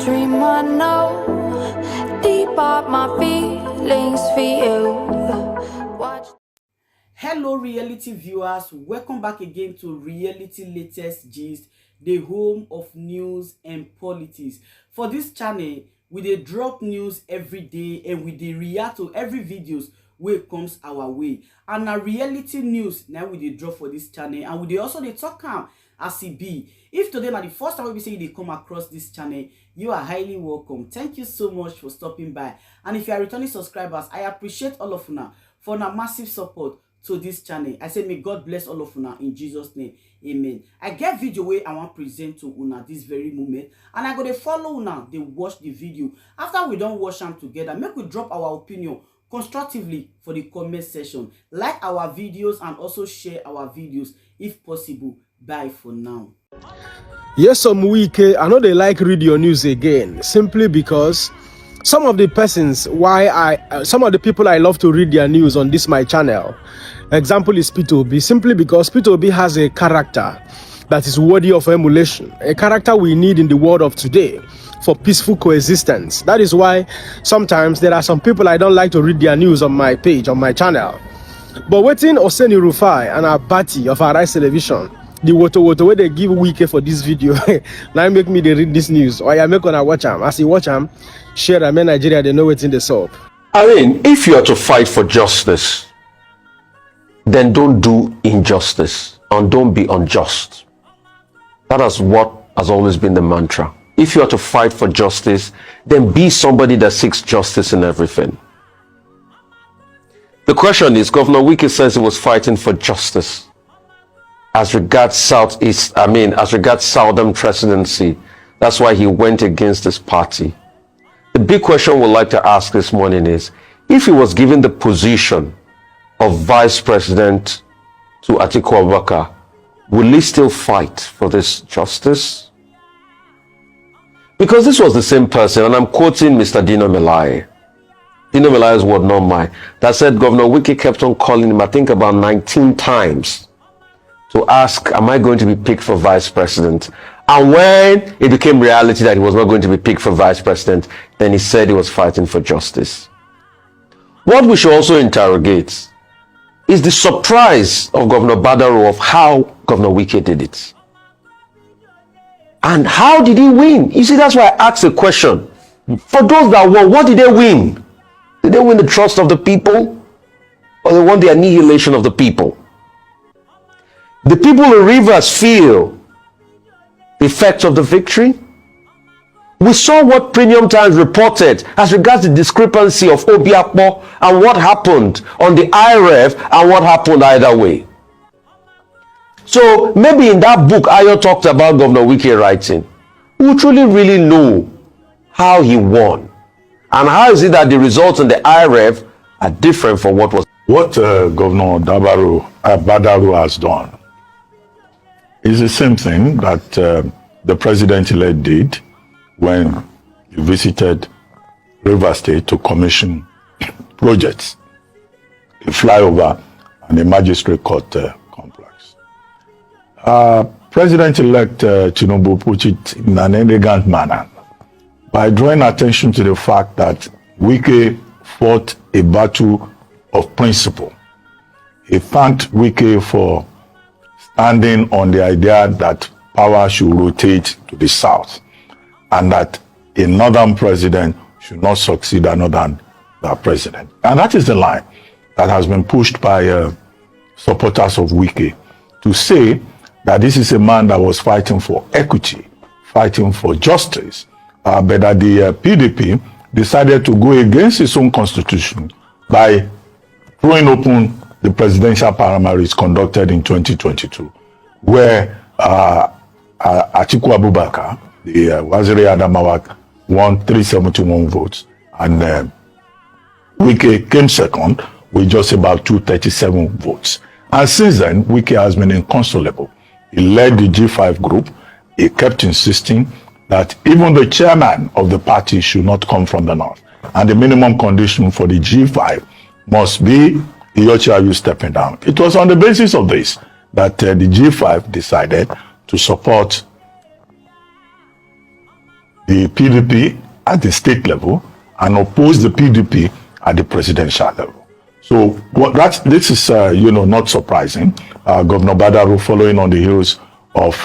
dream I know, deep up my feelings for you. Watch. Hello reality viewers, welcome back again to Reality Latest Gist, the home of news and politics. For this channel, we dey drop news every day and we dey react to every videos wey comes our way. And na reality news now we dey drop for this channel, and we dey also dey talk am as e be. If today na the first time we say you dey come across this channel, you are highly welcome. Thank you so much for stopping by. And if you are returning subscribers, I appreciate all of una for una massive support to this channel. I say may God bless all of una in Jesus name, amen. I get video wey I want present to una this very moment, and I go dey follow una dey watch the video. After we don watch am together, make we drop our opinion constructively for the comment section. Like our videos and also share our videos if possible. Bye for now. Yes, some Wike, I know they like read your news again, simply because some of the people I love to read their news on this my channel. Example is P2B, simply because P2B has a character that is worthy of emulation, a character we need in the world of today for peaceful coexistence. That is why sometimes there are some people I don't like to read their news on my page, on my channel. But waiting Sèírìøůšły and Abati of Arise Television, the woto where they give Wike for this video, now make me they read this news. Or I make on watch them. As you watch them, share them in Nigeria, they know what's in the soap. I mean, if you are to fight for justice, then don't do injustice and don't be unjust. That is what has always been the mantra. If you are to fight for justice, then be somebody that seeks justice in everything. The question is, Governor Wike says he was fighting for justice as regards Southern presidency. That's why he went against his party. The big question we'd like to ask this morning is, if he was given the position of vice president to Atiku Abubakar, will he still fight for this justice? Because this was the same person, and I'm quoting Mr. Dino Melaye. Dino Melaye's word, not mine, that said Governor Wike kept on calling him, I think about 19 times, to ask, am I going to be picked for vice president? And when it became reality that he was not going to be picked for vice president, then he said he was fighting for justice. What we should also interrogate is the surprise of Governor Badaro of how Governor Wike did it. And how did he win? You see, that's why I asked the question. For those that won, what did they win? Did they win the trust of the people? Or they won the annihilation of the people? The people in Rivers feel the effects of the victory. We saw what Premium Times reported as regards the discrepancy of Obiakpo and what happened on the IRF and what happened either way. So maybe in that book Ayo talked about Governor Wike writing, we truly really know how he won. And how is it that the results in the IRF are different from what was... What Governor Badaro has done is the same thing that the president-elect did when he visited River State to commission projects, a flyover and a magistrate court complex. President-elect Tinubu put it in an elegant manner by drawing attention to the fact that Wike fought a battle of principle. He thanked Wike for standing on the idea that power should rotate to the south and that a northern president should not succeed another president. And that is the line that has been pushed by supporters of Wike to say that this is a man that was fighting for equity, fighting for justice, but that the PDP decided to go against its own constitution by throwing open the presidential primaries conducted in 2022, where Atiku Abubakar, the Waziri Adamawa, won 371 votes, and Wike came second with just about 237 votes. And since then, Wike has been inconsolable. He led the G5 group. He kept insisting that even the chairman of the party should not come from the north. And the minimum condition for the G5 must be Sèírìøůšły stepping down. It was on the basis of this that the G5 decided to support the PDP at the state level and oppose the PDP at the presidential level. So this is, not surprising. Governor Badaru, following on the heels of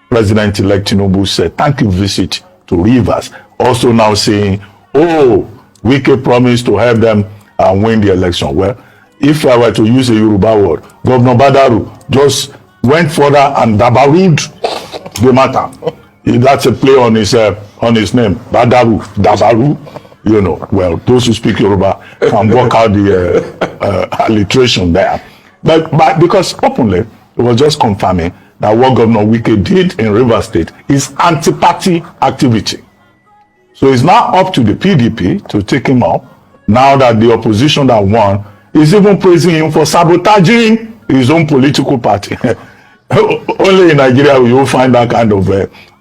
President-elect Tinubu's thank you visit to Rivers, also now saying, oh, Wike promised to help them win the election. Well, if I were to use a Yoruba word, Governor Badaru just went further and dabarud the matter. That's a play on his name, Dabaru. Well, those who speak Yoruba can work out the alliteration there. But because openly, it was just confirming that what Governor Wike did in Rivers State is anti-party activity. So it's now up to the PDP to take him up, now that the opposition that won is even praising him for sabotaging his own political party. Only in Nigeria will you find that kind of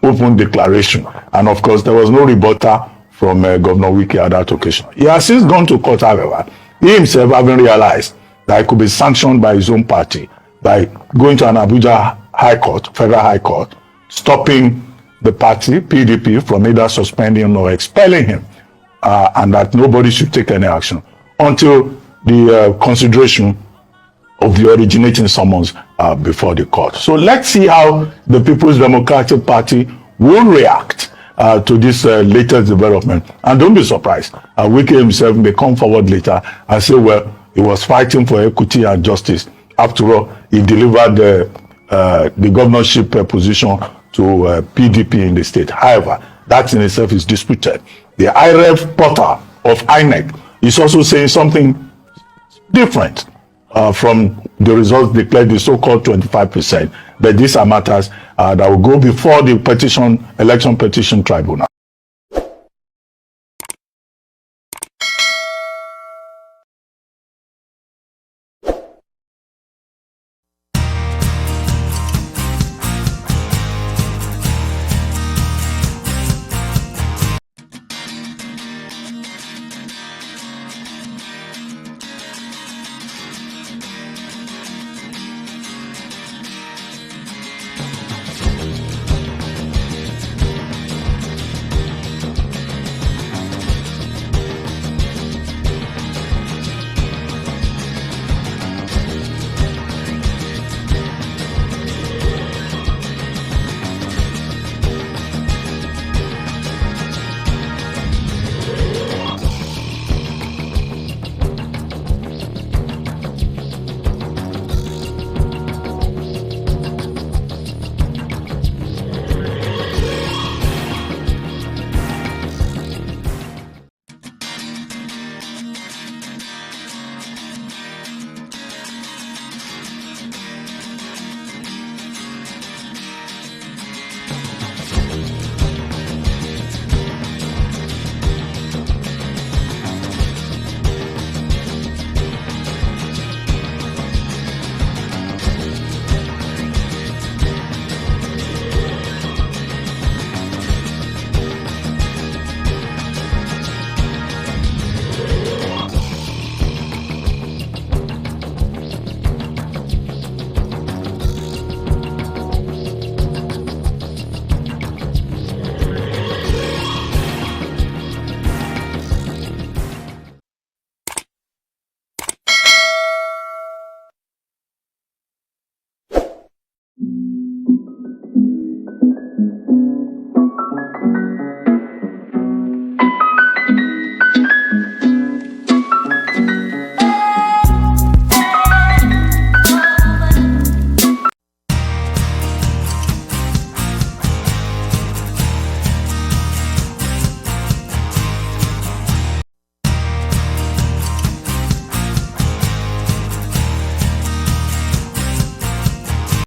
open declaration. And of course, there was no rebuttal from Governor Wike at that occasion. He has since gone to court, however. He himself having realized that he could be sanctioned by his own party by going to an Abuja High Court, Federal High Court, stopping the party, PDP, from either suspending or expelling him, and that nobody should take any action until the consideration of the originating summons before the court. So let's see how the People's Democratic Party will react to this latest development. And don't be surprised, Wike himself may come forward later and say, well, he was fighting for equity and justice. After all, he delivered the governorship position to PDP in the state. However, that in itself is disputed. The IREF portal of INEC is also saying something different from the results declared, the so-called 25%. But these are matters that will go before the election petition tribunal.